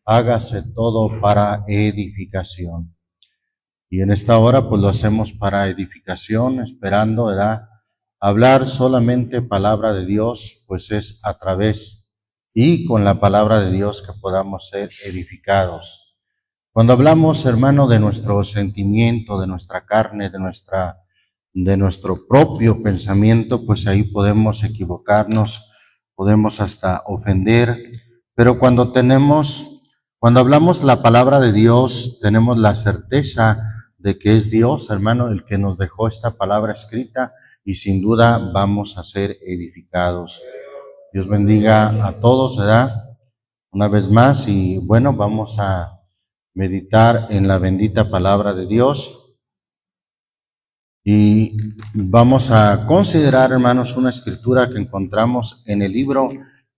hágase todo para edificación. Y en esta hora pues lo hacemos para edificación, esperando, ¿verdad?, hablar solamente palabra de Dios, pues es a través y con la palabra de Dios que podamos ser edificados. Cuando hablamos, hermano, de nuestro sentimiento, de nuestra carne, de nuestro propio pensamiento, pues ahí podemos equivocarnos, podemos hasta ofender, pero cuando hablamos la palabra de Dios, tenemos la certeza de que es Dios, hermano, el que nos dejó esta palabra escrita, y sin duda vamos a ser edificados. Dios bendiga a todos, ¿verdad?, una vez más, y bueno, vamos a meditar en la bendita palabra de Dios. Y vamos a considerar, hermanos, una escritura que encontramos en el libro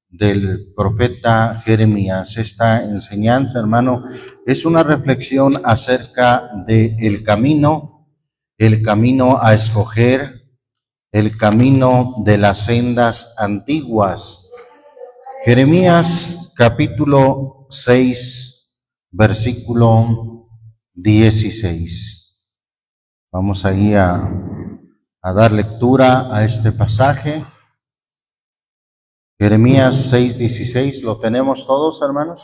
del profeta Jeremías. Esta enseñanza, hermano, es una reflexión acerca de el camino a escoger, el camino de las sendas antiguas. Jeremías capítulo 6, versículo 16. Vamos ahí a dar lectura a este pasaje. Jeremías 6:16, ¿lo tenemos todos, hermanos?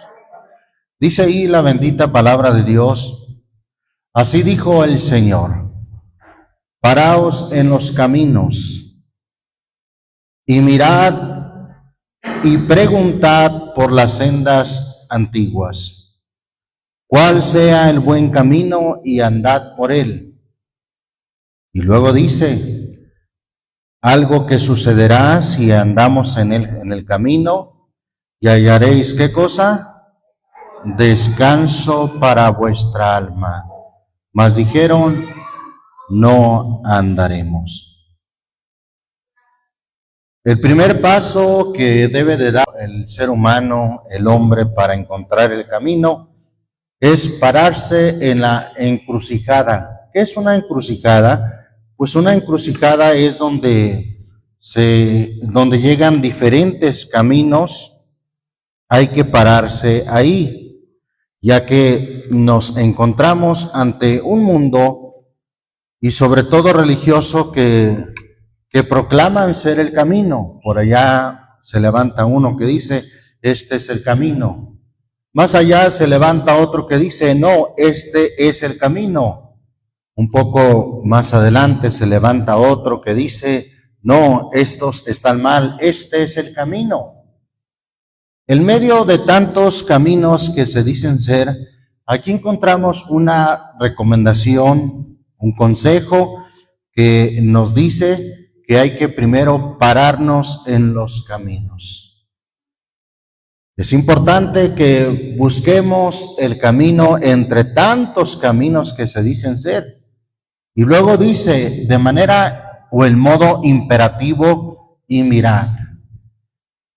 Dice ahí la bendita palabra de Dios: así dijo el Señor, paraos en los caminos y mirad y preguntad por las sendas antiguas, cuál sea el buen camino, y andad por él. Y luego dice, algo que sucederá si andamos en el camino, y hallaréis, ¿qué cosa? Descanso para vuestra alma. Mas dijeron, no andaremos. El primer paso que debe de dar el ser humano, el hombre, para encontrar el camino, es pararse en la encrucijada. ¿Qué es una encrucijada? Pues una encrucijada es donde llegan diferentes caminos. Hay que pararse ahí, ya que nos encontramos ante un mundo, y sobre todo religioso, que proclaman ser el camino. Por allá se levanta uno que dice, este es el camino. Más allá se levanta otro que dice, no, este es el camino. Un poco más adelante se levanta otro que dice, no, estos están mal, este es el camino. En medio de tantos caminos que se dicen ser, aquí encontramos una recomendación, un consejo que nos dice que hay que primero pararnos en los caminos. Es importante que busquemos el camino entre tantos caminos que se dicen ser. Y luego dice, de manera o en modo imperativo, y mirad.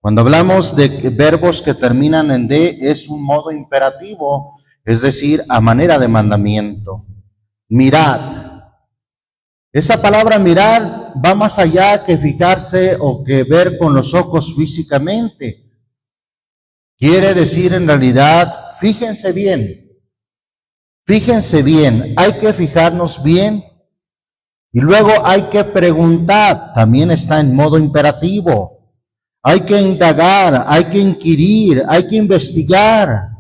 Cuando hablamos de verbos que terminan en D, es un modo imperativo, es decir, a manera de mandamiento. Mirad. Esa palabra mirad va más allá que fijarse o que ver con los ojos físicamente. Quiere decir en realidad, fíjense bien, hay que fijarnos bien. Y luego hay que preguntar, también está en modo imperativo. Hay que indagar, hay que inquirir, hay que investigar,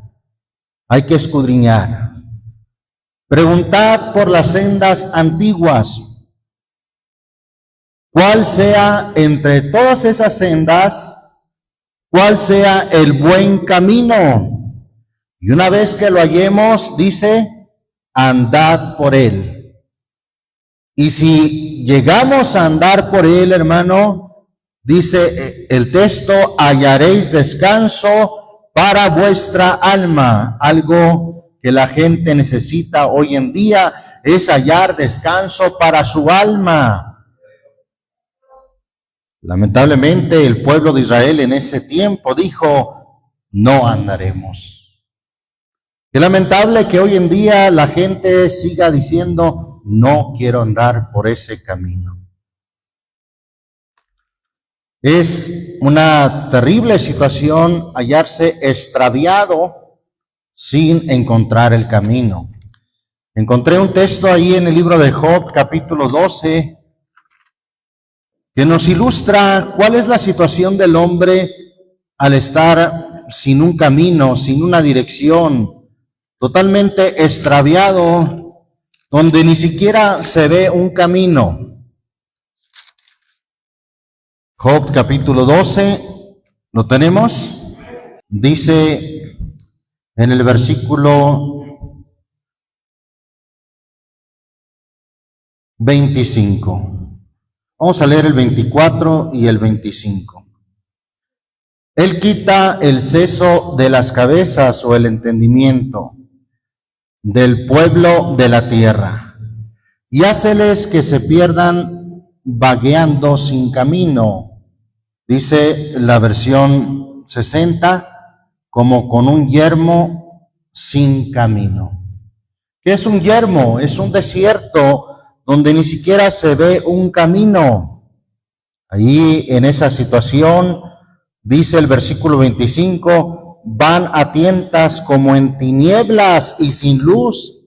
hay que escudriñar. Preguntad por las sendas antiguas. ¿Cuál sea entre todas esas sendas, cuál sea el buen camino? Y una vez que lo hallemos, dice, andad por él. Y si llegamos a andar por él, hermano, dice el texto, hallaréis descanso para vuestra alma. Algo que la gente necesita hoy en día es hallar descanso para su alma. Lamentablemente el pueblo de Israel en ese tiempo dijo, no andaremos. Qué lamentable que hoy en día la gente siga diciendo, no quiero andar por ese camino. Es una terrible situación hallarse extraviado sin encontrar el camino. Encontré un texto ahí en el libro de Job, capítulo 12, que nos ilustra cuál es la situación del hombre al estar sin un camino, sin una dirección, totalmente extraviado, donde ni siquiera se ve un camino. Job capítulo 12, ¿lo tenemos? Dice en el versículo 25. Vamos a leer el 24 y el 25. Él quita el seso de las cabezas o el entendimiento del pueblo de la tierra y háceles que se pierdan vagueando sin camino. Dice la versión 60, como con un yermo sin camino. ¿Qué es un yermo? Es un desierto donde ni siquiera se ve un camino. Allí en esa situación, dice el versículo 25, van a tientas como en tinieblas y sin luz,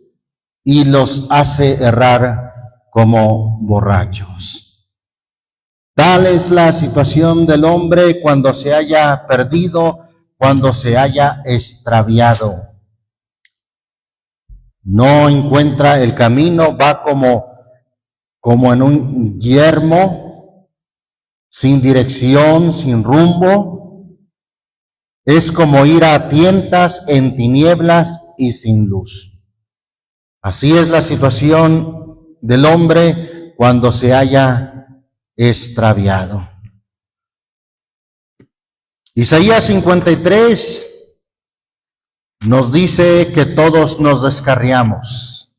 y los hace errar como borrachos. Tal es la situación del hombre cuando se haya perdido, cuando se haya extraviado. No encuentra el camino, va como en un yermo, sin dirección, sin rumbo. Es como ir a tientas en tinieblas y sin luz. Así es la situación del hombre cuando se haya extraviado. Isaías 53 nos dice que todos nos descarriamos.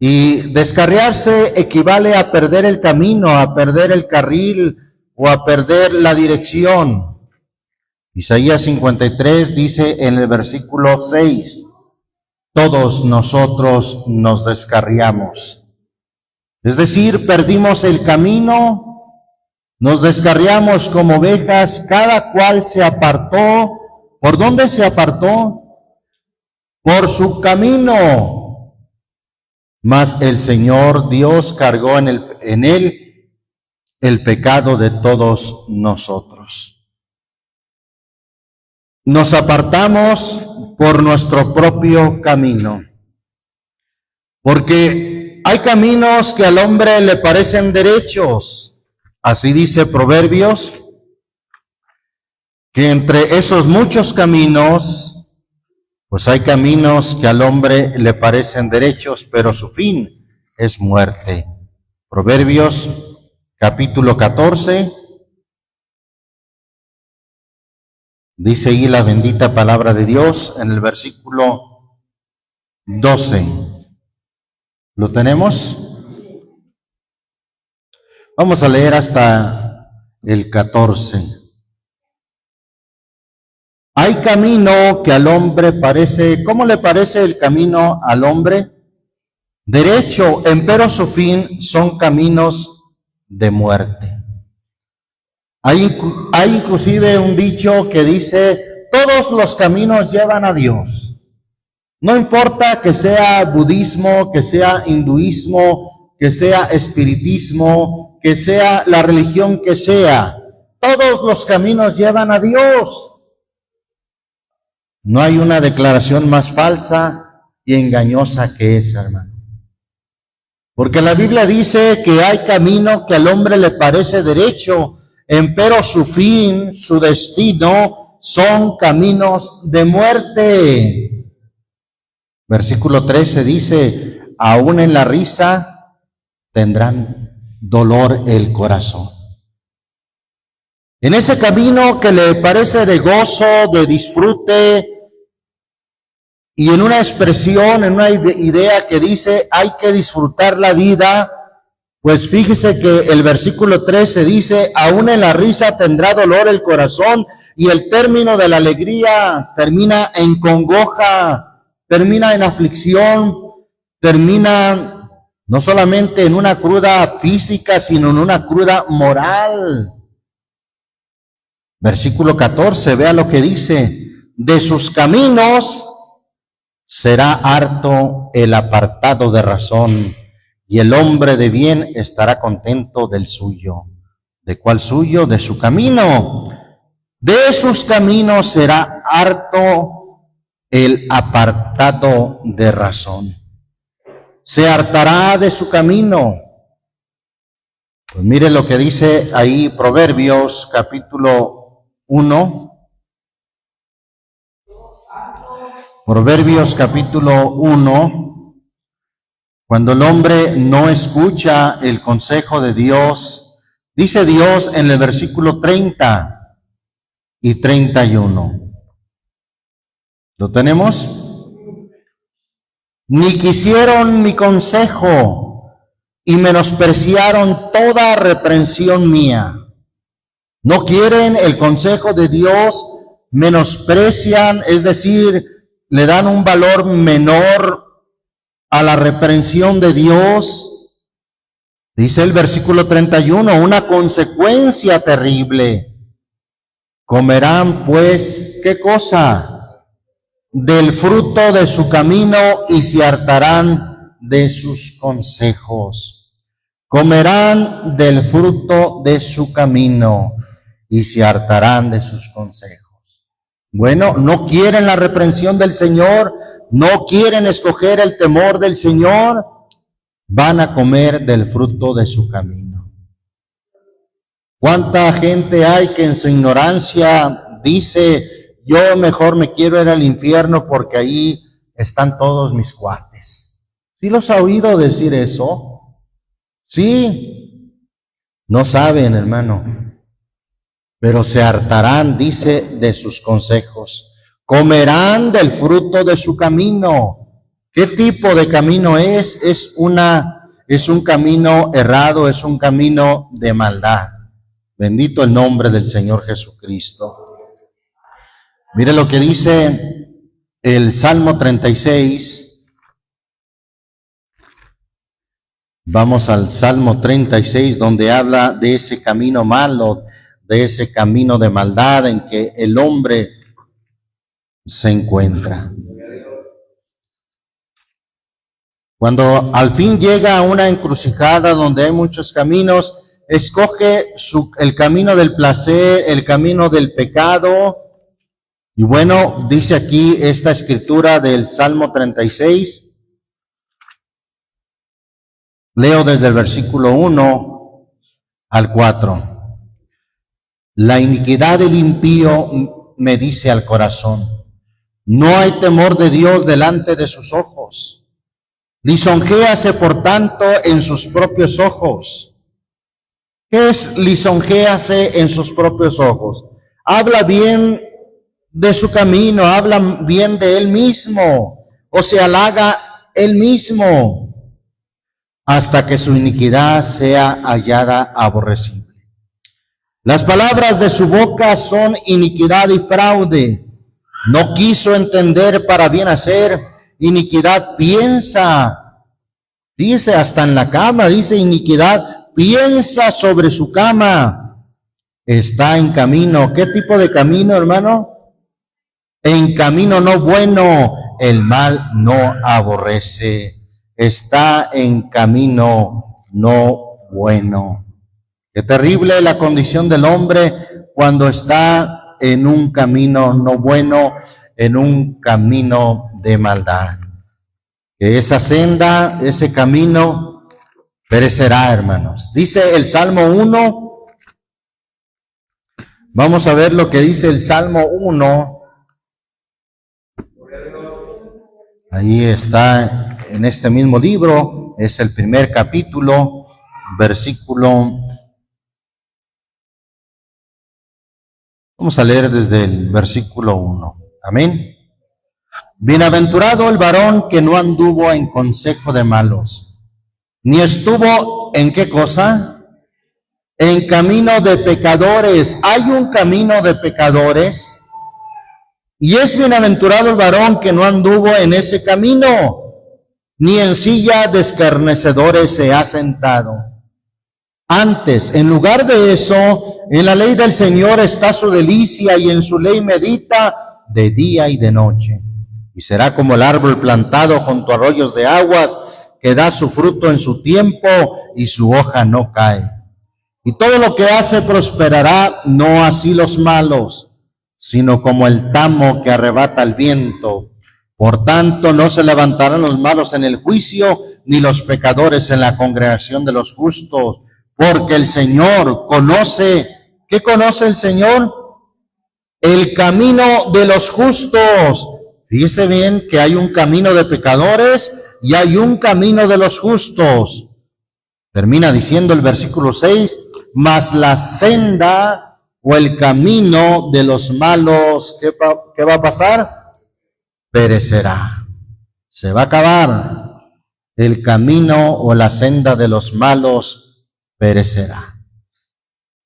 Y descarriarse equivale a perder el camino, a perder el carril o a perder la dirección. Isaías 53 dice en el versículo 6, todos nosotros nos descarriamos. Es decir, perdimos el camino, nos descarriamos como ovejas, cada cual se apartó. ¿Por dónde se apartó? Por su camino. Mas el Señor Dios cargó en él el pecado de todos nosotros. Nos apartamos por nuestro propio camino, porque hay caminos que al hombre le parecen derechos. Así dice Proverbios, que entre esos muchos caminos, pues hay caminos que al hombre le parecen derechos, pero su fin es muerte. Proverbios capítulo 14, dice ahí la bendita palabra de Dios en el versículo 12. ¿Lo tenemos? Vamos a leer hasta el 14. Hay camino que al hombre parece, ¿cómo le parece el camino al hombre? Derecho, empero su fin son caminos de muerte. Hay inclusive un dicho que dice, todos los caminos llevan a Dios. No importa que sea budismo, que sea hinduismo, que sea espiritismo, que sea la religión que sea, todos los caminos llevan a Dios. No hay una declaración más falsa y engañosa que esa, hermano. Porque la Biblia dice que hay camino que al hombre le parece derecho, empero su fin, su destino, son caminos de muerte. Versículo 13 dice, aún en la risa tendrán dolor el corazón. En ese camino que le parece de gozo, de disfrute, y en una expresión, en una idea que dice, hay que disfrutar la vida, pues fíjese que el versículo 13 dice, aún en la risa tendrá dolor el corazón, y el término de la alegría termina en congoja, termina en aflicción, termina no solamente en una cruda física, sino en una cruda moral. Versículo 14, vea lo que dice, de sus caminos será harto el apartado de razón, y el hombre de bien estará contento del suyo. ¿De cuál suyo? De su camino. De sus caminos será harto el apartado de razón. Se hartará de su camino. Pues mire lo que dice ahí Proverbios capítulo 1. Proverbios capítulo 1. Cuando el hombre no escucha el consejo de Dios, dice Dios en el versículo 30 y 31. ¿Lo tenemos? Ni quisieron mi consejo y menospreciaron toda reprensión mía. No quieren el consejo de Dios, menosprecian, es decir, le dan un valor menor a la reprensión de Dios. Dice el versículo 31, una consecuencia terrible. Comerán pues, ¿qué cosa? Del fruto de su camino y se hartarán de sus consejos. Comerán del fruto de su camino y se hartarán de sus consejos. Bueno, no quieren la reprensión del Señor, no quieren escoger el temor del Señor, van a comer del fruto de su camino. ¿Cuánta gente hay que en su ignorancia dice, yo mejor me quiero ir al infierno porque ahí están todos mis cuates? ¿Sí los ha oído decir eso? Sí, no saben, hermano. Pero se hartarán, dice, de sus consejos. Comerán del fruto de su camino. ¿Qué tipo de camino es? Es un camino errado, es un camino de maldad. Bendito el nombre del Señor Jesucristo. Mire lo que dice el Salmo 36. Vamos al Salmo 36, donde habla de ese camino malo, de ese camino de maldad en que el hombre se encuentra. Cuando al fin llega a una encrucijada donde hay muchos caminos, escoge el camino del placer, el camino del pecado. Y bueno, dice aquí esta escritura del Salmo 36. Leo desde el versículo 1 al 4. La iniquidad del impío me dice al corazón, no hay temor de Dios delante de sus ojos. Lisonjéase por tanto en sus propios ojos. ¿Qué es lisonjéase en sus propios ojos? Habla bien de su camino, habla bien de él mismo, o se halaga él mismo, hasta que su iniquidad sea hallada aborrecida. Las palabras de su boca son iniquidad y fraude. No quiso entender para bien hacer. Iniquidad piensa. Dice hasta en la cama, dice iniquidad piensa sobre su cama. Está en camino. ¿Qué tipo de camino, hermano? En camino no bueno, el mal no aborrece. Está en camino no bueno. Qué terrible la condición del hombre cuando está en un camino no bueno, en un camino de maldad. Que esa senda, ese camino perecerá, hermanos. Dice el Salmo 1. Vamos a ver lo que dice el Salmo 1. Ahí está en este mismo libro, es el primer capítulo, versículo. Vamos a leer desde el versículo 1. Amén. Bienaventurado el varón que no anduvo en consejo de malos, ni estuvo en qué cosa, en camino de pecadores. Hay un camino de pecadores, y es bienaventurado el varón que no anduvo en ese camino, ni en silla de escarnecedores se ha sentado. Antes, en lugar de eso, en la ley del Señor está su delicia, y en su ley medita de día y de noche. y será como el árbol plantado junto a arroyos de aguas, que da su fruto en su tiempo y su hoja no cae. Y todo lo que hace prosperará, no así los malos, sino como el tamo que arrebata el viento. Por tanto, no se levantarán los malos en el juicio, ni los pecadores en la congregación de los justos, porque el Señor conoce, ¿qué conoce el Señor? El camino de los justos. Fíjese bien que hay un camino de pecadores y hay un camino de los justos. Termina diciendo el versículo 6, mas la senda o el camino de los malos, ¿qué va a pasar? Perecerá. Se va a acabar. El camino o la senda de los malos perecerá.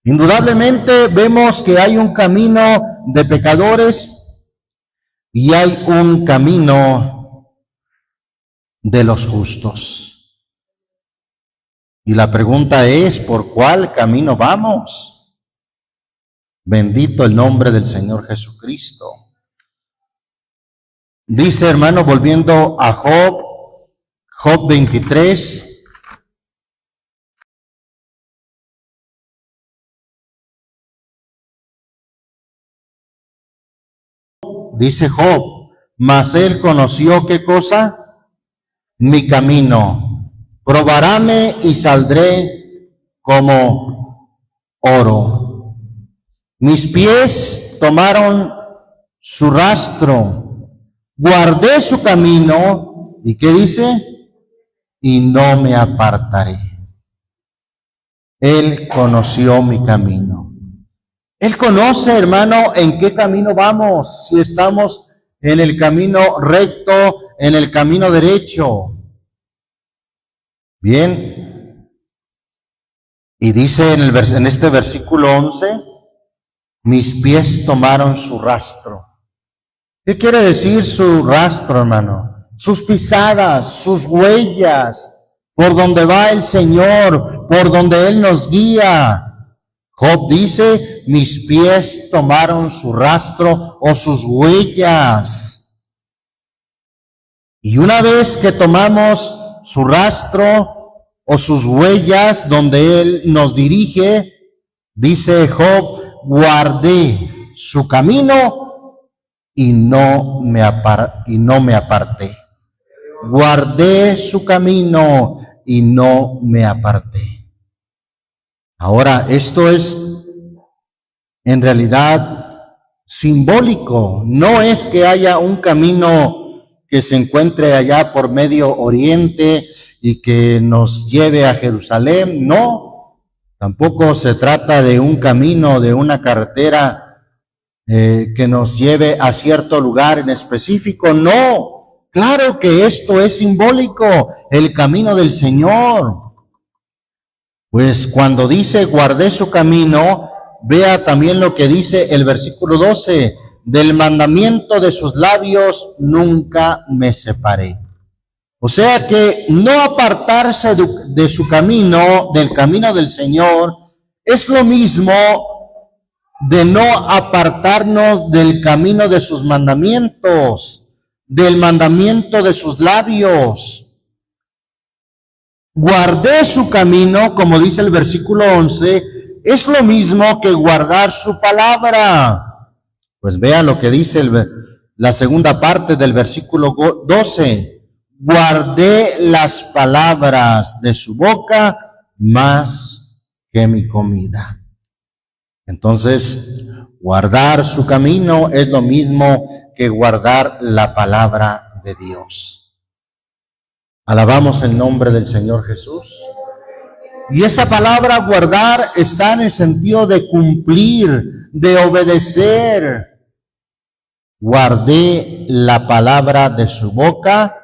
Indudablemente vemos que hay un camino de pecadores y hay un camino de los justos. Y la pregunta es, ¿por cuál camino vamos? Bendito el nombre del Señor Jesucristo. Dice, hermano, volviendo a Job 23, dice Job, mas él conoció ¿qué cosa? Mi camino. Probaráme y saldré como oro. Mis pies tomaron su rastro. Guardé su camino. ¿Y qué dice? Y no me apartaré. Él conoció mi camino. Él conoce, hermano, en qué camino vamos, si estamos en el camino recto, en el camino derecho. Bien. Y dice en este versículo 11, mis pies tomaron su rastro. ¿Qué quiere decir su rastro, hermano? Sus pisadas, sus huellas, por donde va el Señor, por donde Él nos guía. Job dice, mis pies tomaron su rastro o sus huellas. Y una vez que tomamos su rastro o sus huellas donde Él nos dirige, dice Job, guardé su camino y no me aparté. Guardé su camino y no me aparté. Ahora, esto es en realidad simbólico. No es que haya un camino que se encuentre allá por Medio Oriente y que nos lleve a Jerusalén. No, tampoco se trata de un camino, de una carretera que nos lleve a cierto lugar en específico. No, claro que esto es simbólico, el camino del Señor. Pues cuando dice guardé su camino, vea también lo que dice el versículo 12, del mandamiento de sus labios nunca me separé. O sea que no apartarse de su camino, del camino del Señor, es lo mismo de no apartarnos del camino de sus mandamientos, del mandamiento de sus labios. Guardé su camino, como dice el versículo 11, es lo mismo que guardar su palabra. Pues vea lo que dice la segunda parte del versículo 12. Guardé las palabras de su boca más que mi comida. Entonces, guardar su camino es lo mismo que guardar la palabra de Dios. Alabamos el nombre del Señor Jesús. Y esa palabra guardar está en el sentido de cumplir, de obedecer. Guardé la palabra de su boca,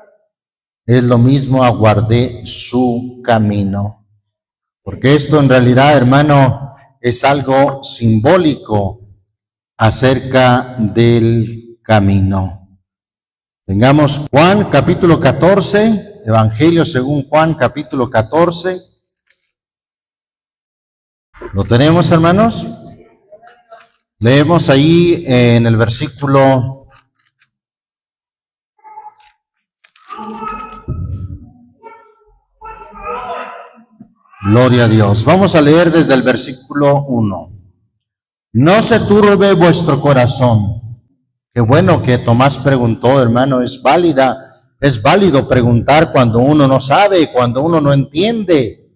es lo mismo a guardé su camino. Porque esto en realidad, hermano, es algo simbólico acerca del camino. Tengamos Juan capítulo 14, Evangelio según Juan capítulo 14. ¿Lo tenemos, hermanos? Leemos ahí en el versículo Gloria a Dios. Vamos a leer desde el versículo 1. No se turbe vuestro corazón. Qué bueno que Tomás preguntó, hermano, es válido preguntar cuando uno no sabe, cuando uno no entiende.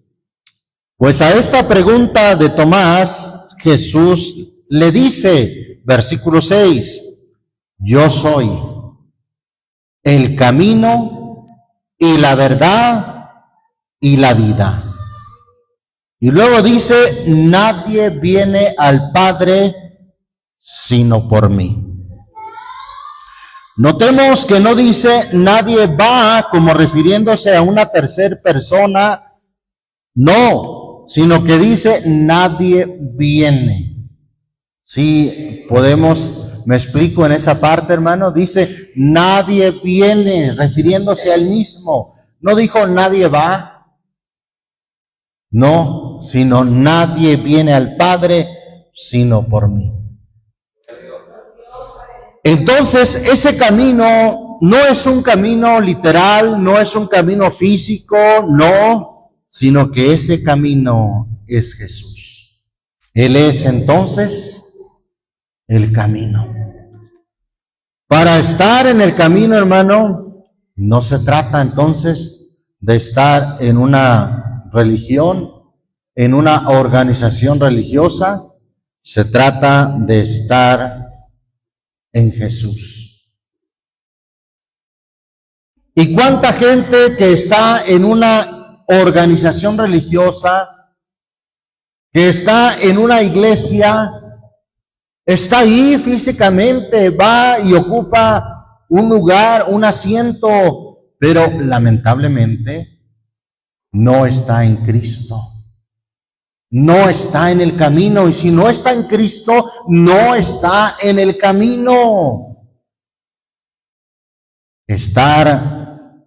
Pues a esta pregunta de Tomás, Jesús le dice, versículo 6, yo soy el camino y la verdad y la vida. Y luego dice, nadie viene al Padre sino por mí. Notemos que no dice nadie va como refiriéndose a una tercera persona, no, sino que dice nadie viene. Sí, me explico en esa parte, hermano, dice nadie viene, refiriéndose al mismo. No dijo nadie va. No, sino nadie viene al Padre sino por mí. Entonces, ese camino no es un camino literal, no es un camino físico, no, sino que ese camino es Jesús. Él es entonces el camino. Para estar en el camino, hermano, no se trata entonces de estar en una religión, en una organización religiosa, se trata de estar en Jesús. ¿Y cuánta gente que está en una organización religiosa, que está en una iglesia, está ahí físicamente, va y ocupa un lugar, un asiento, pero lamentablemente no está en Cristo, no está en el camino, y si no está en Cristo, no está en el camino. Estar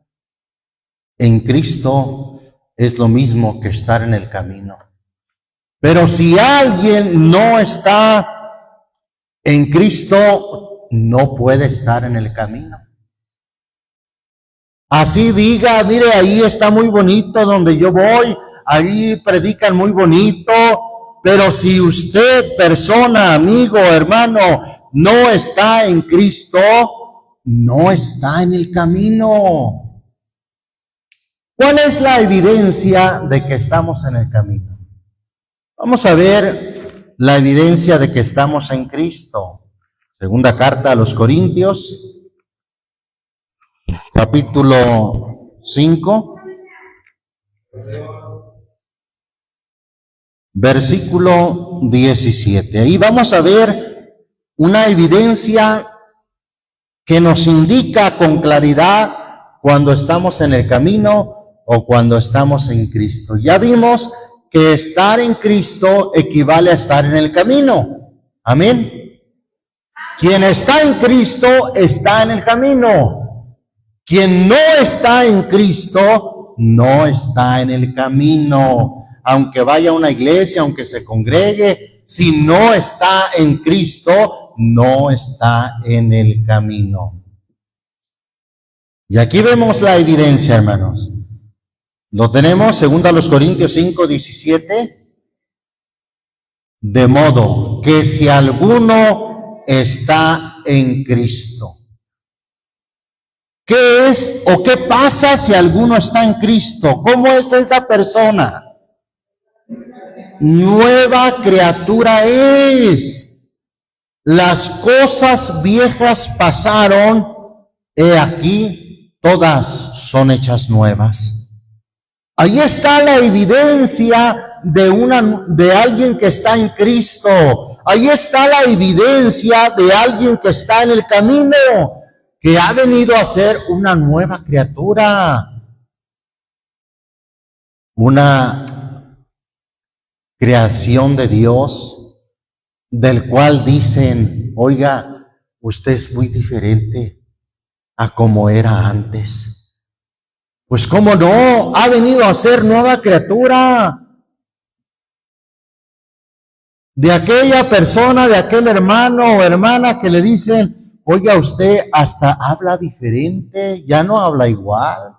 en Cristo es lo mismo que estar en el camino. Pero si alguien no está en Cristo, no puede estar en el camino. Así diga, mire, ahí está muy bonito donde yo voy, ahí predican muy bonito, pero si usted, persona, amigo, hermano, no está en Cristo, no está en el camino. ¿Cuál es la evidencia de que estamos en el camino? Vamos a ver la evidencia de que estamos en Cristo. Segunda carta a los Corintios, capítulo 5, versículo 17. Ahí vamos a ver una evidencia que nos indica con claridad cuando estamos en el camino o cuando estamos en Cristo. Ya vimos que estar en Cristo equivale a estar en el camino. Amén. Quien está en Cristo está en el camino. Quien no está en Cristo no está en el camino. Aunque vaya a una iglesia, aunque se congregue, si no está en Cristo, no está en el camino. Y aquí vemos la evidencia, hermanos. Lo tenemos, según a los Corintios 5, 17. De modo que si alguno está en Cristo. ¿Qué es o qué pasa si alguno está en Cristo? ¿Cómo es esa persona? Nueva criatura es. Las cosas viejas pasaron, he aquí, todas son hechas nuevas. Ahí está la evidencia de alguien que está en Cristo. Ahí está la evidencia de alguien que está en el camino, que ha venido a ser una nueva criatura, una creación de Dios, del cual dicen, oiga, usted es muy diferente a como era antes. Pues cómo no, ha venido a ser nueva criatura. De aquella persona, de aquel hermano o hermana que le dicen, oiga usted, hasta habla diferente, ya no habla igual.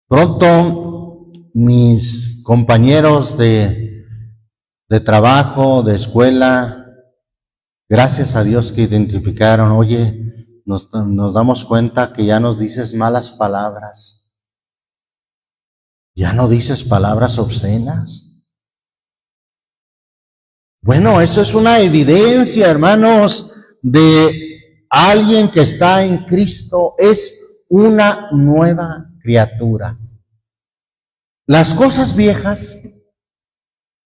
Pronto mis compañeros de trabajo, de escuela, gracias a Dios que identificaron, oye, nos damos cuenta que ya nos dices malas palabras, ya no dices palabras obscenas. Bueno, eso es una evidencia, hermanos, de alguien que está en Cristo, es una nueva criatura. Las cosas viejas,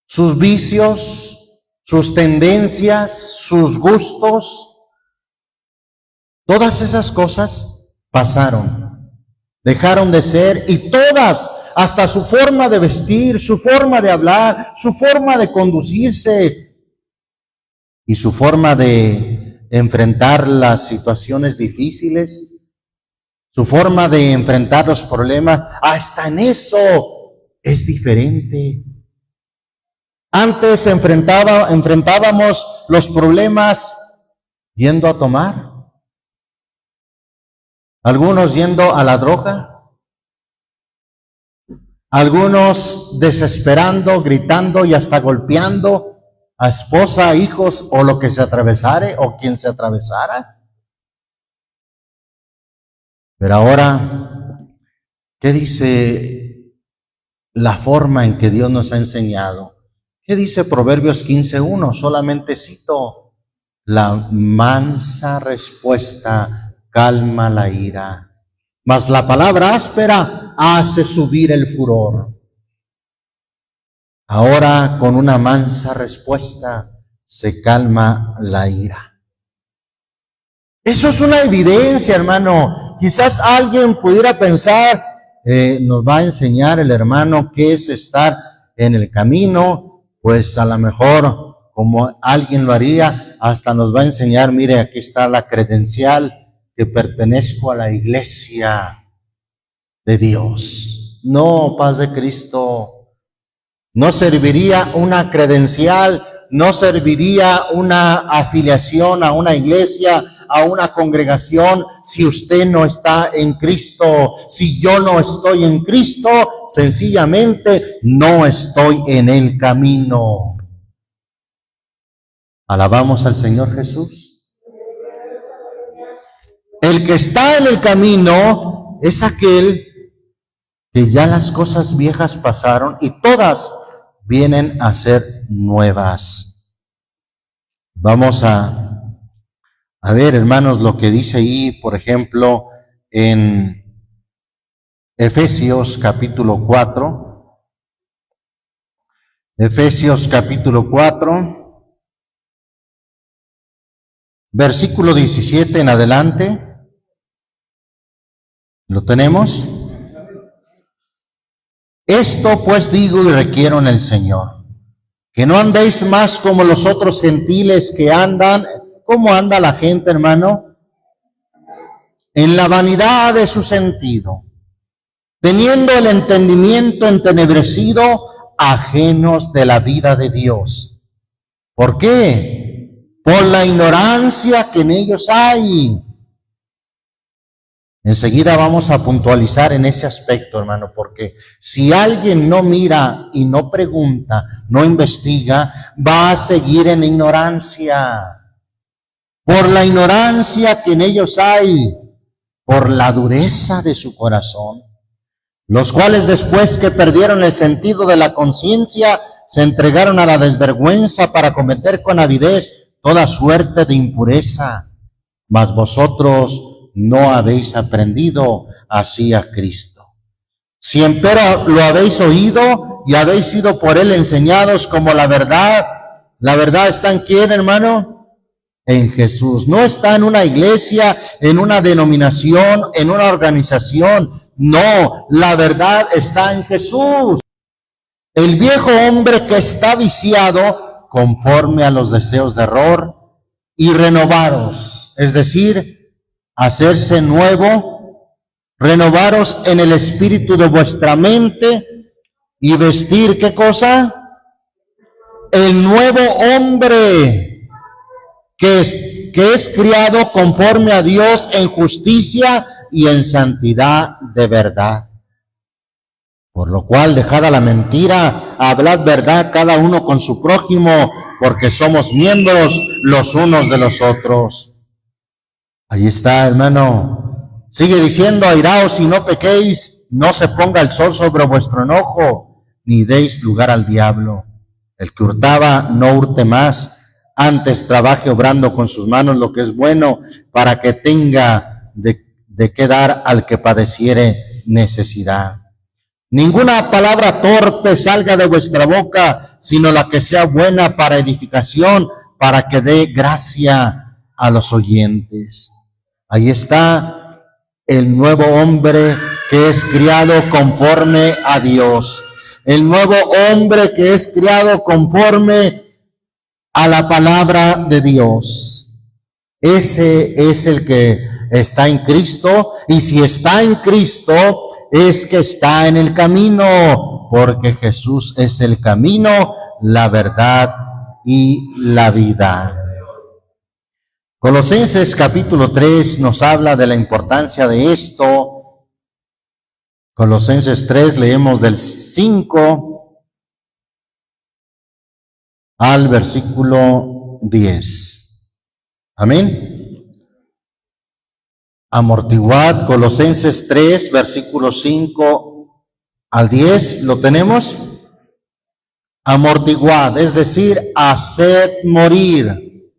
sus vicios, sus tendencias, sus gustos, todas esas cosas pasaron, dejaron de ser, y todas, hasta su forma de vestir, su forma de hablar, su forma de conducirse y su forma de enfrentar las situaciones difíciles, su forma de enfrentar los problemas, hasta en eso es diferente. Antes enfrentábamos los problemas yendo a tomar, algunos yendo a la droga, algunos desesperando, gritando y hasta golpeando a esposa, hijos o lo que se atravesare o quien se atravesara. Pero ahora, ¿qué dice la forma en que Dios nos ha enseñado? ¿Qué dice Proverbios 15:1? Solamente cito: la mansa respuesta calma la ira, mas la palabra áspera hace subir el furor. Ahora con una mansa respuesta se calma la ira. Eso es una evidencia, hermano. Quizás alguien pudiera pensar, nos va a enseñar el hermano qué es estar en el camino, pues a lo mejor, como alguien lo haría, hasta nos va a enseñar, mire, aquí está la credencial que pertenezco a la iglesia de Dios. No, paz de Cristo. No serviría una credencial, no serviría una afiliación a una iglesia, a una congregación, si usted no está en Cristo. Si yo no estoy en Cristo, sencillamente no estoy en el camino. Alabamos al Señor Jesús. El que está en el camino es aquel que ya las cosas viejas pasaron y todas vienen a ser nuevas. Vamos a ver, hermanos, lo que dice ahí, por ejemplo, en Efesios capítulo 4. Efesios capítulo 4, versículo 17 en adelante. ¿Lo tenemos? Esto pues digo y requiero en el Señor, que no andéis más como los otros gentiles que andan. ¿Cómo anda la gente, hermano? En la vanidad de su sentido, teniendo el entendimiento entenebrecido, ajenos de la vida de Dios. ¿Por qué? Por la ignorancia que en ellos hay. Enseguida vamos a puntualizar en ese aspecto, hermano, porque si alguien no mira y no pregunta, no investiga, va a seguir en ignorancia. Por la ignorancia que en ellos hay, por la dureza de su corazón, los cuales después que perdieron el sentido de la conciencia, se entregaron a la desvergüenza para cometer con avidez toda suerte de impureza. Mas vosotros no habéis aprendido así a Cristo. Si empero lo habéis oído y habéis sido por él enseñados como la verdad está en ¿quién, hermano? En Jesús. No está en una iglesia, en una denominación, en una organización. No, la verdad está en Jesús. El viejo hombre que está viciado conforme a los deseos de error y renovados, es decir, hacerse nuevo, renovaros en el espíritu de vuestra mente y vestir, ¿qué cosa? El nuevo hombre, que es criado conforme a Dios en justicia y en santidad de verdad. Por lo cual, dejada la mentira, hablad verdad cada uno con su prójimo, porque somos miembros los unos de los otros. Ahí está, hermano. Sigue diciendo, airaos y no pequéis, no se ponga el sol sobre vuestro enojo, ni deis lugar al diablo. El que hurtaba, no hurte más, antes trabaje obrando con sus manos lo que es bueno, para que tenga de qué dar al que padeciere necesidad. Ninguna palabra torpe salga de vuestra boca, sino la que sea buena para edificación, para que dé gracia a los oyentes. Ahí está el nuevo hombre que es criado conforme a Dios. El nuevo hombre que es criado conforme a la palabra de Dios. Ese es el que está en Cristo, y si está en Cristo, es que está en el camino, porque Jesús es el camino, la verdad y la vida. Colosenses capítulo 3 nos habla de la importancia de esto. Colosenses 3 leemos del 5 al versículo 10. Amén. Amortiguad, Colosenses 3, versículos 5 al 10, ¿lo tenemos? Amortiguad, es decir, haced morir.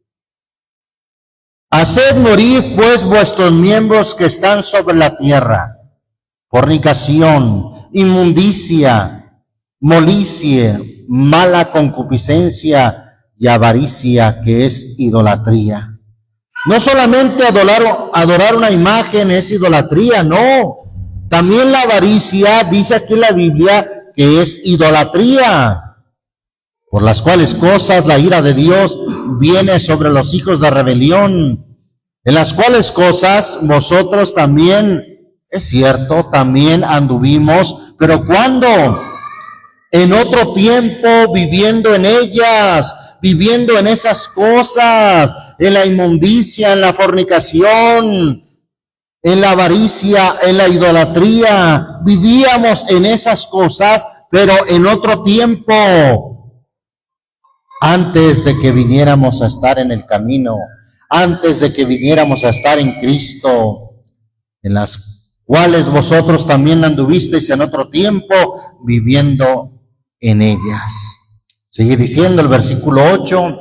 Haced morir, pues, vuestros miembros que están sobre la tierra: fornicación, inmundicia, molicie, mala concupiscencia y avaricia, que es idolatría. No solamente adorar una imagen es idolatría, no. También la avaricia, dice aquí la Biblia, que es idolatría. Por las cuales cosas la ira de Dios viene sobre los hijos de rebelión. En las cuales cosas vosotros también, es cierto, también anduvimos, pero ¿cuándo? En otro tiempo, viviendo en ellas, viviendo en esas cosas, en la inmundicia, en la fornicación, en la avaricia, en la idolatría. Vivíamos en esas cosas, pero en otro tiempo, antes de que viniéramos a estar en el camino, antes de que viniéramos a estar en Cristo, en las cuales vosotros también anduvisteis en otro tiempo, viviendo en ellas. Sigue diciendo el versículo 8,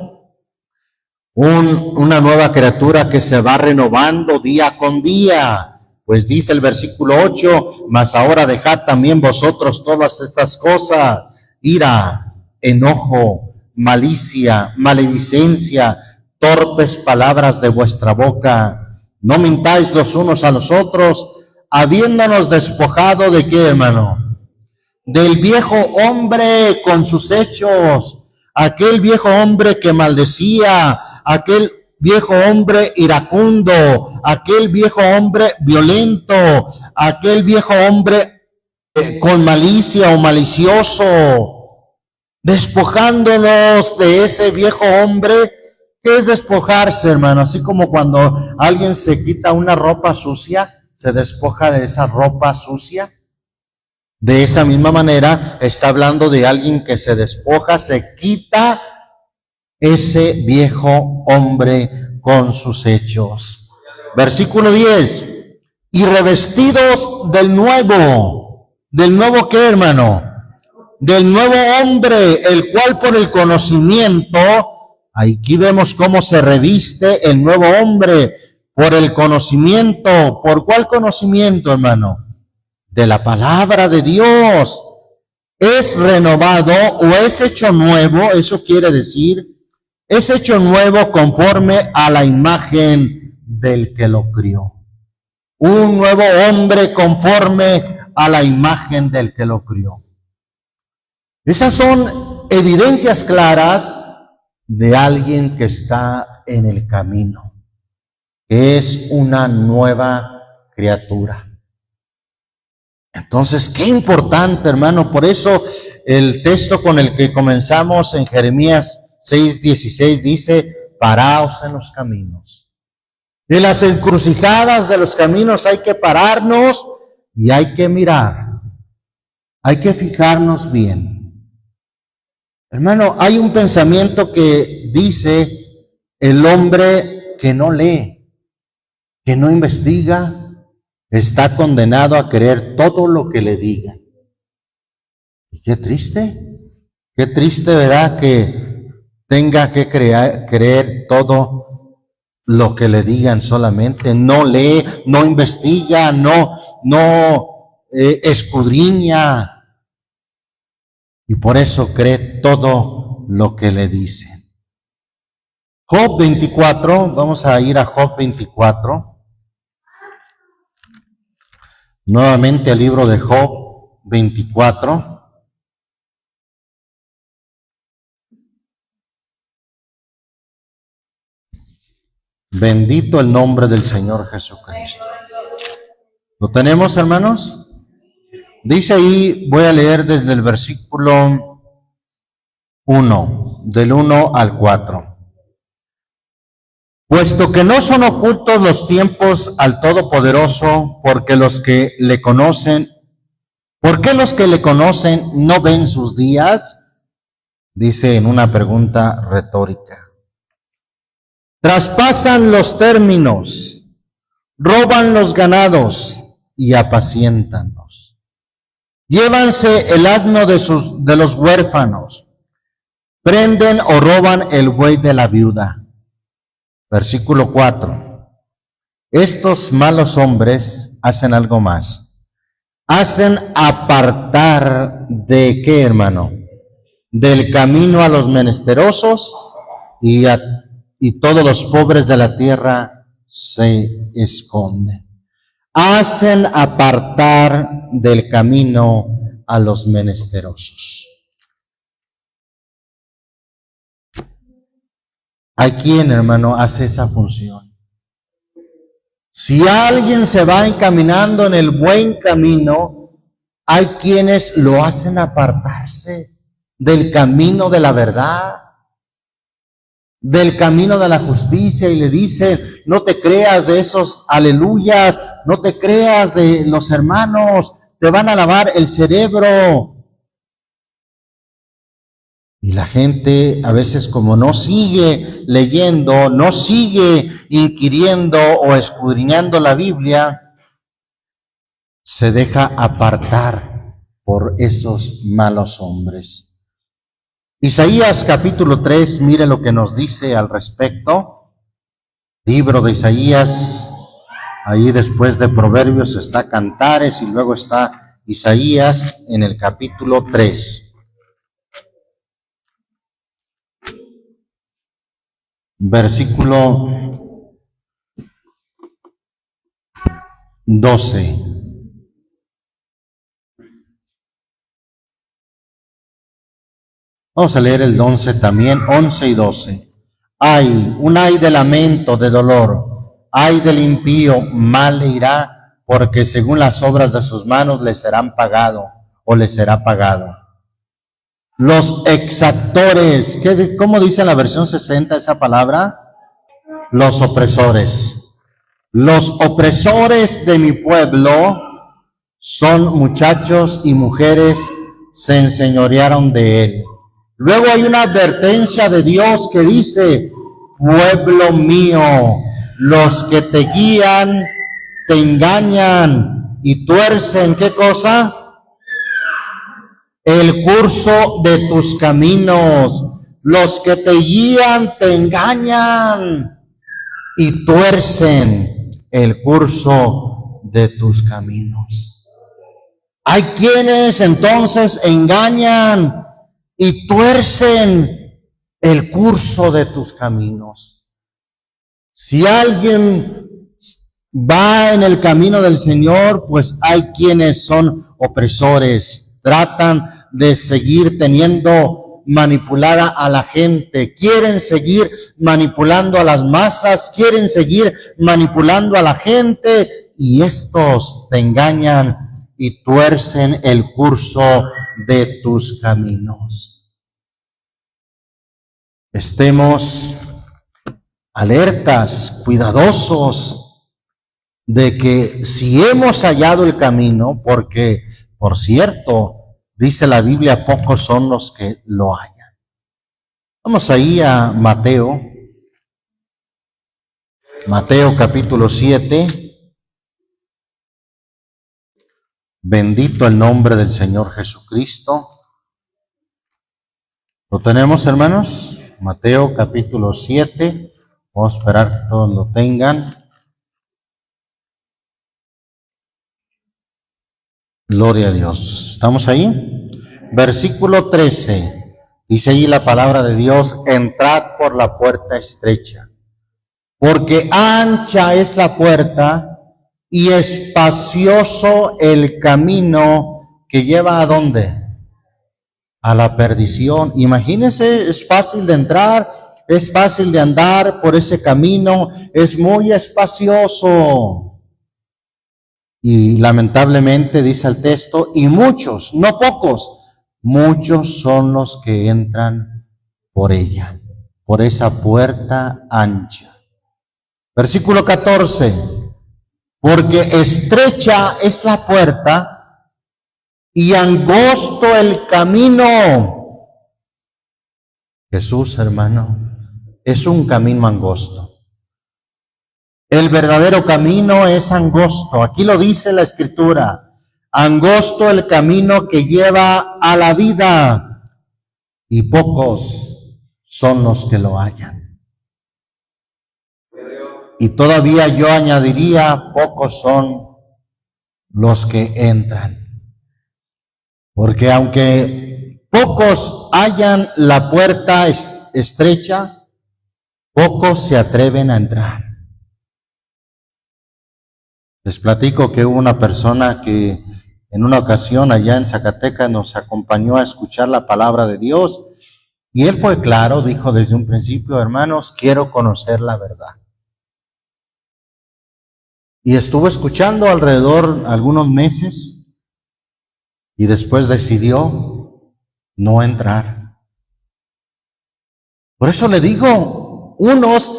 una nueva criatura que se va renovando día con día. Pues dice el versículo 8, mas ahora dejad también vosotros todas estas cosas: ira, enojo, malicia, maledicencia, torpes palabras de vuestra boca. No mintáis los unos a los otros, habiéndonos despojado de ¿qué, hermano? Del viejo hombre con sus hechos, aquel viejo hombre que maldecía, aquel viejo hombre iracundo, aquel viejo hombre violento, aquel viejo hombre con malicia o malicioso, despojándonos de ese viejo hombre. ¿Qué es despojarse, hermano? Así como cuando alguien se quita una ropa sucia, se despoja de esa ropa sucia. De esa misma manera está hablando de alguien que se despoja, se quita ese viejo hombre con sus hechos. Versículo 10, y revestidos del nuevo ¿qué, hermano? Del nuevo hombre, el cual por el conocimiento, aquí vemos cómo se reviste el nuevo hombre, por el conocimiento. ¿Por cuál conocimiento, hermano? De la palabra de Dios. Es renovado o es hecho nuevo, eso quiere decir, es hecho nuevo conforme a la imagen del que lo crió. Un nuevo hombre conforme a la imagen del que lo crió. Esas son evidencias claras de alguien que está en el camino, que es una nueva criatura. Entonces, qué importante, hermano. Por eso el texto con el que comenzamos en Jeremías 6:16 dice: paraos en los caminos. En las encrucijadas de los caminos hay que pararnos y hay que mirar. Hay que fijarnos bien. Hermano, hay un pensamiento que dice el hombre que no lee, que no investiga, está condenado a creer todo lo que le digan. Y qué triste, ¿verdad? Que tenga que creer todo lo que le digan solamente. No lee, no investiga, no escudriña. Y por eso cree todo lo que le dicen. Job 24, vamos a ir a Job 24. Nuevamente al libro de Job 24. Bendito el nombre del Señor Jesucristo. ¿Lo tenemos, hermanos? Dice ahí, voy a leer desde el versículo 1, del 1 al 4. Puesto que no son ocultos los tiempos al Todopoderoso, ¿por qué los que le conocen no ven sus días? Dice en una pregunta retórica. Traspasan los términos, roban los ganados y apaciéntanos. Llévanse el asno de los huérfanos, prenden o roban el buey de la viuda. Versículo 4. Estos malos hombres hacen algo más. Hacen apartar ¿de qué, hermano? Del camino a los menesterosos y todos los pobres de la tierra se esconden. Hacen apartar del camino a los menesterosos. ¿Hay quien, hermano, hace esa función? Si alguien se va encaminando en el buen camino, hay quienes lo hacen apartarse del camino de la verdad, del camino de la justicia, y le dicen, no te creas de esos aleluyas, no te creas de los hermanos, te van a lavar el cerebro. Y la gente a veces, como no sigue leyendo, no sigue inquiriendo o escudriñando la Biblia, se deja apartar por esos malos hombres. Isaías capítulo 3, mire lo que nos dice al respecto. Libro de Isaías, ahí después de Proverbios está Cantares y luego está Isaías en el capítulo 3. Versículo 12. Vamos a leer el 11 también, 11 y 12. Ay de lamento, de dolor, ay del impío, mal le irá, porque según las obras de sus manos le serán pagado, o le será pagado. Los exactores, ¿cómo dice en la versión 60 esa palabra? Los opresores. Los opresores de mi pueblo son muchachos y mujeres, se enseñorearon de él. Luego hay una advertencia de Dios que dice, pueblo mío, los que te guían, te engañan y tuercen, ¿qué cosa? El curso de tus caminos. Los que te guían, te engañan y tuercen el curso de tus caminos. Hay quienes entonces engañan y tuercen el curso de tus caminos. Si alguien va en el camino del Señor, pues hay quienes son opresores, tratan de seguir teniendo manipulada a la gente, quieren seguir manipulando a las masas, quieren seguir manipulando a la gente, y estos te engañan y tuercen el curso de tus caminos. Estemos alertas, cuidadosos de que si hemos hallado el camino, porque, por cierto, dice la Biblia, pocos son los que lo hallan. Vamos ahí a Mateo capítulo 7. Bendito el nombre del Señor Jesucristo. ¿Lo tenemos, hermanos? Mateo capítulo 7. Vamos a esperar que todos lo tengan. Gloria a Dios. ¿Estamos ahí? Versículo 13. Dice allí la palabra de Dios: entrad por la puerta estrecha, porque ancha es la puerta y espacioso el camino que lleva ¿a dónde? A la perdición. Imagínense, es fácil de entrar, es fácil de andar por ese camino, es muy espacioso. Y lamentablemente dice el texto, y muchos, no pocos, muchos son los que entran por ella, por esa puerta ancha. Versículo 14. Porque estrecha es la puerta y angosto el camino. Jesús, hermano, es un camino angosto. El verdadero camino es angosto. Aquí lo dice la Escritura. Angosto el camino que lleva a la vida, y pocos son los que lo hallan. Y todavía yo añadiría, pocos son los que entran. Porque aunque pocos hallan la puerta estrecha, pocos se atreven a entrar. Les platico que hubo una persona que en una ocasión allá en Zacatecas nos acompañó a escuchar la palabra de Dios, y él fue claro, dijo desde un principio: hermanos, quiero conocer la verdad. Y estuvo escuchando alrededor algunos meses y después decidió no entrar. Por eso le digo, unos,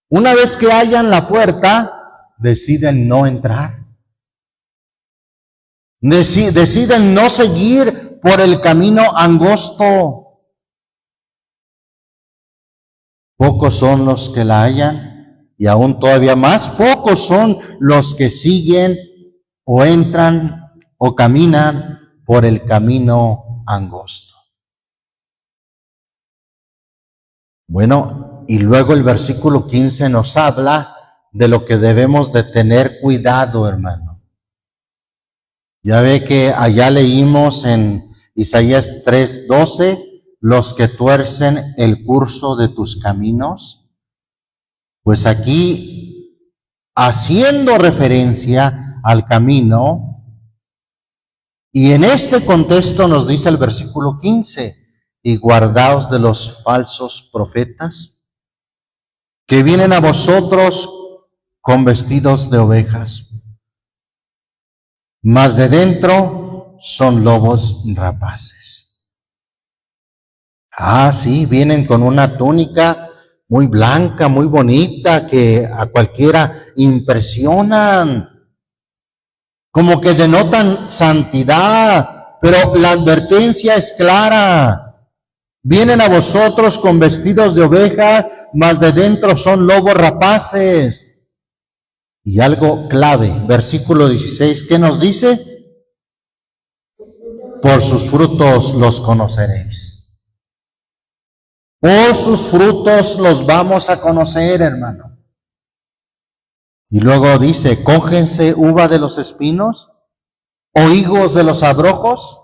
una vez que hallan la puerta, deciden no entrar. Deciden no seguir por el camino angosto. Pocos son los que la hallan. Y aún todavía más pocos son los que siguen o entran o caminan por el camino angosto. Bueno, y luego el versículo 15 nos habla de lo que debemos de tener cuidado, hermano. Ya ve que allá leímos en Isaías 3:12, los que tuercen el curso de tus caminos. Pues aquí, haciendo referencia al camino, y en este contexto nos dice el versículo 15, y guardaos de los falsos profetas, que vienen a vosotros con vestidos de ovejas, mas de dentro son lobos rapaces. Ah, sí, vienen con una túnica muy blanca, muy bonita, que a cualquiera impresionan, como que denotan santidad, pero la advertencia es clara. Vienen a vosotros con vestidos de oveja, mas de dentro son lobos rapaces. Y algo clave, versículo 16, ¿qué nos dice? Por sus frutos los conoceréis. Por sus frutos los vamos a conocer, hermano. Y luego dice, ¿cógense uva de los espinos o higos de los abrojos?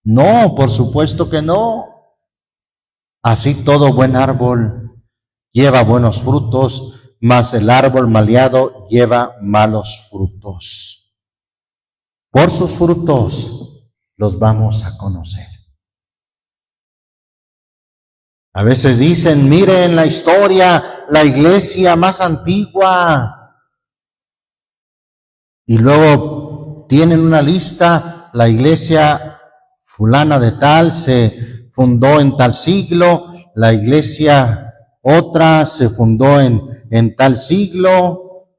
No, por supuesto que no. Así todo buen árbol lleva buenos frutos, mas el árbol maleado lleva malos frutos. Por sus frutos los vamos a conocer. A veces dicen, miren la historia, la iglesia más antigua. Y luego tienen una lista, la iglesia fulana de tal se fundó en tal siglo, la iglesia otra se fundó en tal siglo,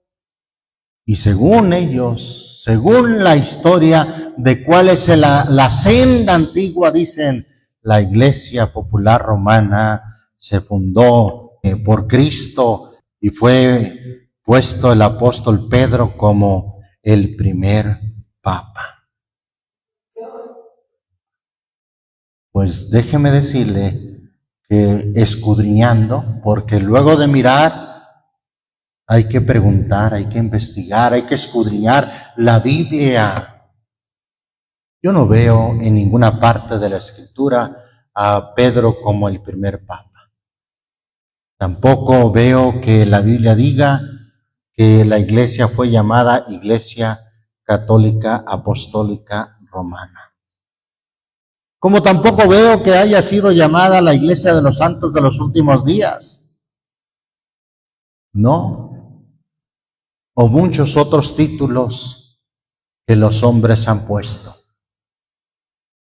y según ellos, según la historia de cuál es la senda antigua, dicen, la Iglesia Popular Romana se fundó por Cristo y fue puesto el apóstol Pedro como el primer papa. Pues déjeme decirle que escudriñando, porque luego de mirar hay que preguntar, hay que investigar, hay que escudriñar la Biblia. Yo no veo en ninguna parte de la Escritura a Pedro como el primer papa. Tampoco veo que la Biblia diga que la iglesia fue llamada Iglesia Católica Apostólica Romana. Como tampoco veo que haya sido llamada la Iglesia de los Santos de los Últimos Días. No. O muchos otros títulos que los hombres han puesto.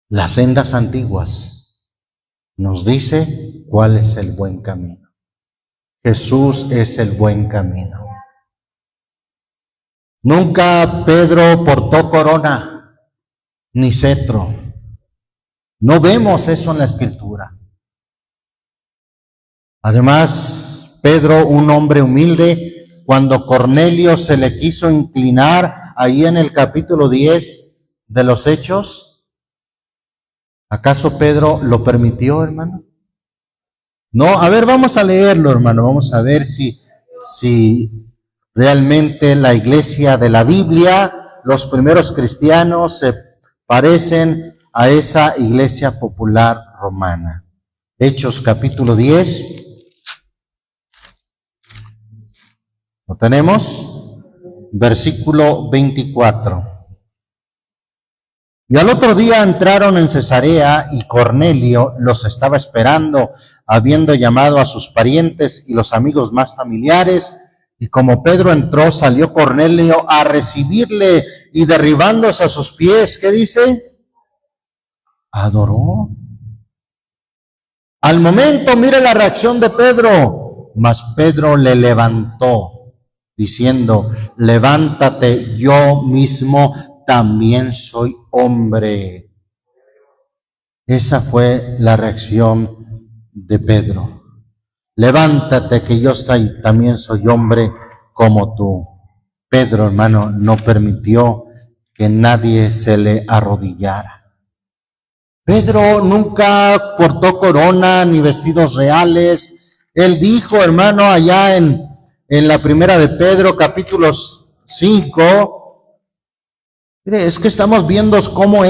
Las sendas antiguas nos dice cuál es el buen camino. Jesús es el buen camino. Nunca Pedro portó corona ni cetro. No vemos eso en la Escritura. Además, Pedro, un hombre humilde, cuando Cornelio se le quiso inclinar ahí en el capítulo 10 de los Hechos, ¿acaso Pedro lo permitió, hermano? No, a ver, vamos a leerlo, hermano, vamos a ver si realmente la iglesia de la Biblia, los primeros cristianos se parecen a esa iglesia popular romana. Hechos capítulo 10. ¿Lo tenemos? Versículo 24. Y al otro día entraron en Cesarea y Cornelio los estaba esperando, habiendo llamado a sus parientes y los amigos más familiares. Y como Pedro entró, salió Cornelio a recibirle y derribándose a sus pies, ¿qué dice? Adoró. Al momento, mire la reacción de Pedro. Mas Pedro le levantó, diciendo, levántate, yo mismo también soy hombre. Esa fue la reacción de Pedro. Levántate, que yo también soy hombre como tú. Pedro, hermano, no permitió que nadie se le arrodillara. Pedro nunca portó corona ni vestidos reales. Él dijo, hermano, allá en la primera de Pedro, capítulo 5, mire, es que estamos viendo cómo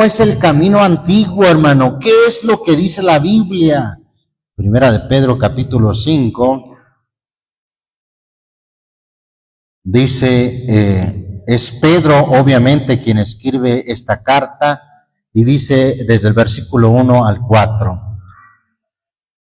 es el camino antiguo, hermano. ¿Qué es lo que dice la Biblia? Primera de Pedro, capítulo 5, dice, es Pedro, obviamente, quien escribe esta carta, y dice desde el versículo 1 al 4,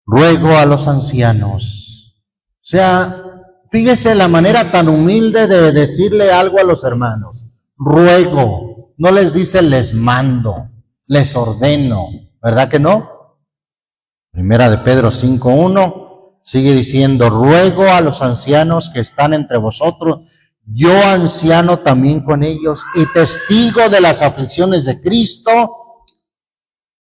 ruego a los ancianos. O sea, fíjese la manera tan humilde de decirle algo a los hermanos. Ruego, no les dice les mando, les ordeno, ¿verdad que no? Primera de Pedro 5:1 sigue diciendo, ruego a los ancianos que están entre vosotros, yo anciano también con ellos y testigo de las aflicciones de Cristo,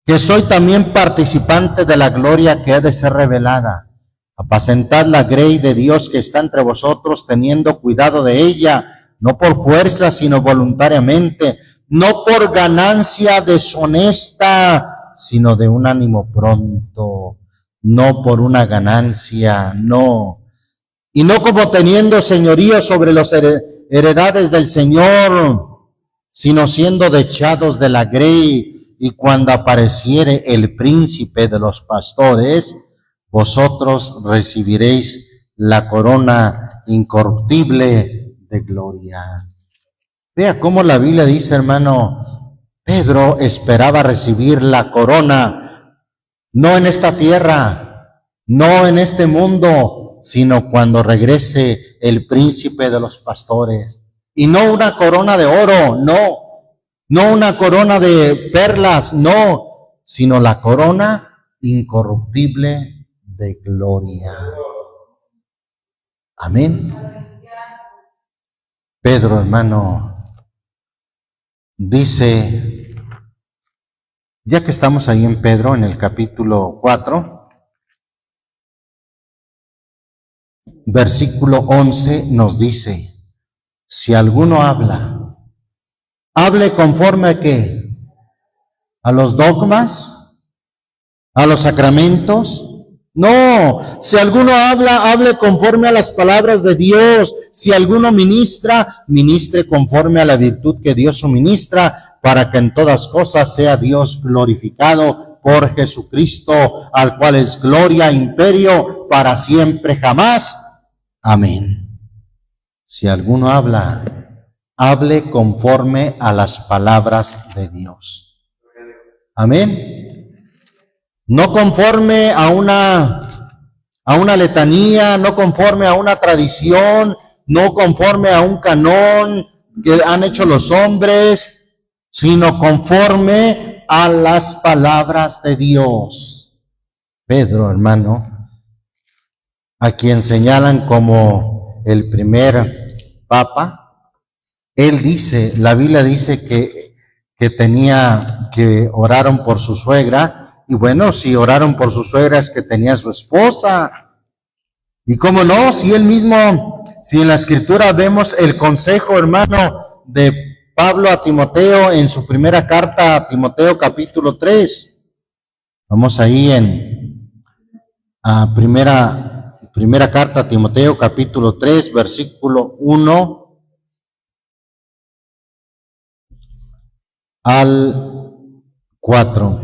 que soy también participante de la gloria que ha de ser revelada. Apacentad la grey de Dios que está entre vosotros, teniendo cuidado de ella, no por fuerza, sino voluntariamente, no por ganancia deshonesta, sino de un ánimo pronto, no por una ganancia, no. Y no como teniendo señorío sobre las heredades del Señor, sino siendo dechados de la grey, y cuando apareciere el príncipe de los pastores, vosotros recibiréis la corona incorruptible de gloria. Vea cómo la Biblia dice, hermano, Pedro esperaba recibir la corona, no en esta tierra, no en este mundo, sino cuando regrese el príncipe de los pastores. Y no una corona de oro, no una corona de perlas, no, sino la corona incorruptible de gloria. Amén. Pedro, hermano, dice, ya que estamos ahí en Pedro, en el capítulo 4, versículo 11, nos dice, si alguno habla, hable conforme a ¿qué? ¿A los dogmas? ¿A los sacramentos? No, si alguno habla, hable conforme a las palabras de Dios. Si alguno ministra, ministre conforme a la virtud que Dios suministra, para que en todas cosas sea Dios glorificado por Jesucristo, al cual es gloria, imperio, para siempre jamás. Amén. Si alguno habla, hable conforme a las palabras de Dios. Amén. No conforme a una letanía, no conforme a una tradición, no conforme a un canón que han hecho los hombres, sino conforme a las palabras de Dios. Pedro, hermano, a quien señalan como el primer papa, él dice, la Biblia dice que tenía, que oraron por su suegra. Y bueno, si oraron por su suegra es que tenía su esposa. Y cómo no, si él mismo, si en la Escritura vemos el consejo, hermano, de Pablo a Timoteo en su primera carta a Timoteo capítulo 3. Vamos ahí a primera carta a Timoteo capítulo 3, versículo 1 al 4.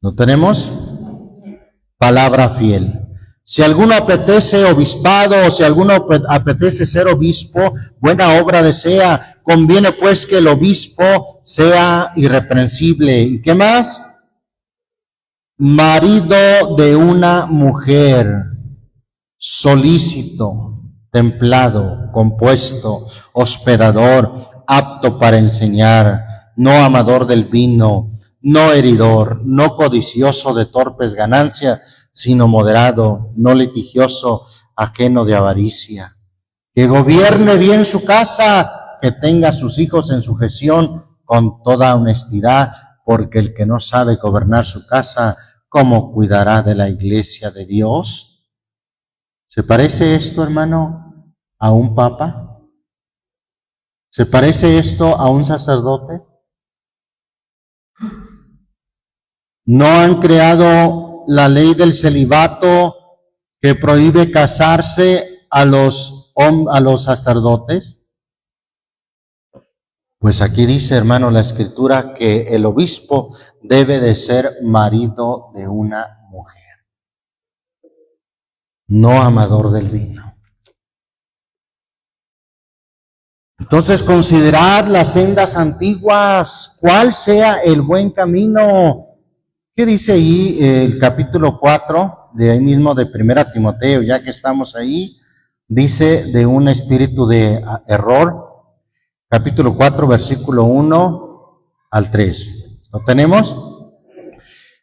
¿Lo tenemos? Palabra fiel. Si alguno apetece obispado o si alguno apetece ser obispo, buena obra desea. Conviene pues que el obispo sea irreprensible. ¿Y qué más? Marido de una mujer, solícito, templado, compuesto, hospedador, apto para enseñar, no amador del vino, no heridor, no codicioso de torpes ganancias, sino moderado, no litigioso, ajeno de avaricia. Que gobierne bien su casa, que tenga a sus hijos en sujeción con toda honestidad, porque el que no sabe gobernar su casa, ¿cómo cuidará de la iglesia de Dios? ¿Se parece esto, hermano, a un papa? ¿Se parece esto a un sacerdote? ¿No han creado la ley del celibato que prohíbe casarse a los sacerdotes? Pues aquí dice, hermano, la Escritura que el obispo debe de ser marido de una mujer, no amador del vino. Entonces, considerad las sendas antiguas, cuál sea el buen camino. ¿Qué dice ahí el capítulo 4, de ahí mismo de 1 Timoteo, ya que estamos ahí? Dice de un espíritu de error, capítulo 4, versículo 1 al 3. ¿Lo tenemos?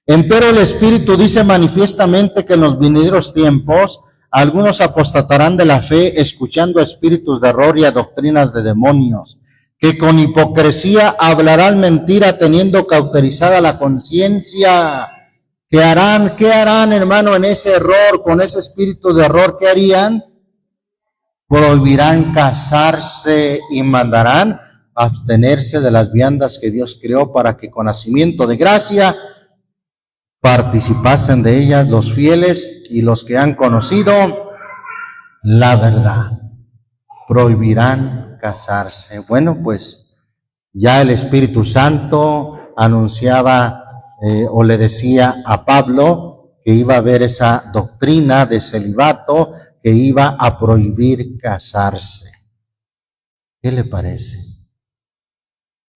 Empero el Espíritu dice manifiestamente que en los venideros tiempos algunos apostatarán de la fe, escuchando a espíritus de error y a doctrinas de demonios, que con hipocresía hablarán mentira, teniendo cauterizada la conciencia. ¿Qué harán, hermano, en ese error, con ese espíritu de error? ¿Qué harían? Prohibirán casarse y mandarán abstenerse de las viandas que Dios creó, para que con nacimiento de gracia participasen de ellas los fieles y los que han conocido la verdad. Prohibirán casarse. Bueno, pues ya el Espíritu Santo anunciaba o le decía a Pablo que iba a haber esa doctrina de celibato, que iba a prohibir casarse. ¿Qué le parece?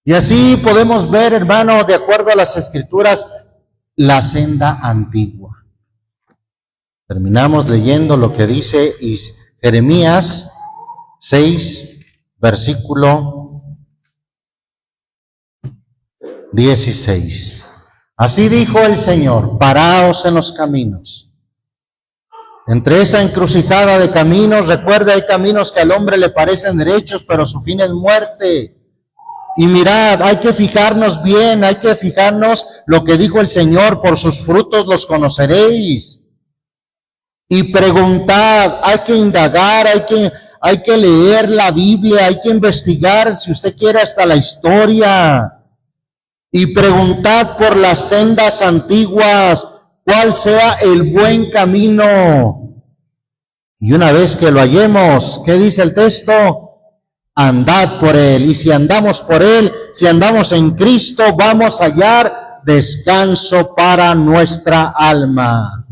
Y así podemos ver, hermano, de acuerdo a las Escrituras, la senda antigua. Terminamos leyendo lo que dice Jeremías 6, versículo 16. Así dijo el Señor, paraos en los caminos. Entre esa encrucijada de caminos, recuerda, hay caminos que al hombre le parecen derechos, pero su fin es muerte. Y mirad, hay que fijarnos bien, hay que fijarnos lo que dijo el Señor, por sus frutos los conoceréis. Y preguntad, hay que indagar, hay que leer la Biblia, hay que investigar, si usted quiere, hasta la historia. Y preguntad por las sendas antiguas, cuál sea el buen camino. Y una vez que lo hallemos, ¿qué dice el texto? Andad por él. Y si andamos por él, si andamos en Cristo, vamos a hallar descanso para nuestra alma.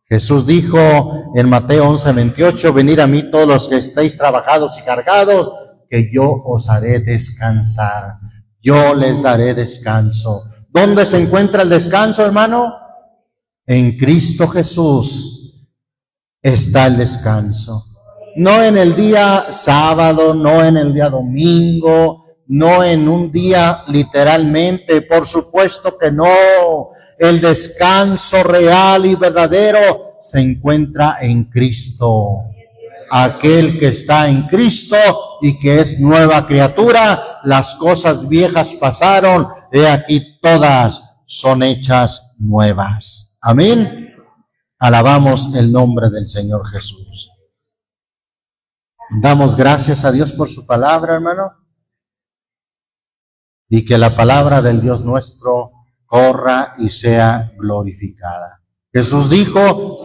Jesús dijo en Mateo 11:28, venid a mí todos los que estéis trabajados y cargados, que yo os haré descansar. Yo les daré descanso. ¿Dónde se encuentra el descanso, hermano? En Cristo Jesús está el descanso. No en el día sábado, no en el día domingo, no en un día literalmente, por supuesto que no. El descanso real y verdadero se encuentra en Cristo. Aquel que está en Cristo y que es nueva criatura, las cosas viejas pasaron, he aquí todas son hechas nuevas. Amén. Alabamos el nombre del Señor Jesús. Damos gracias a Dios por su palabra, hermano, y que la palabra del Dios nuestro corra y sea glorificada. Jesús dijo,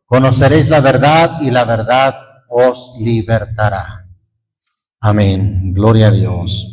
conoceréis la verdad y la verdad os libertará. Amén. Gloria a Dios.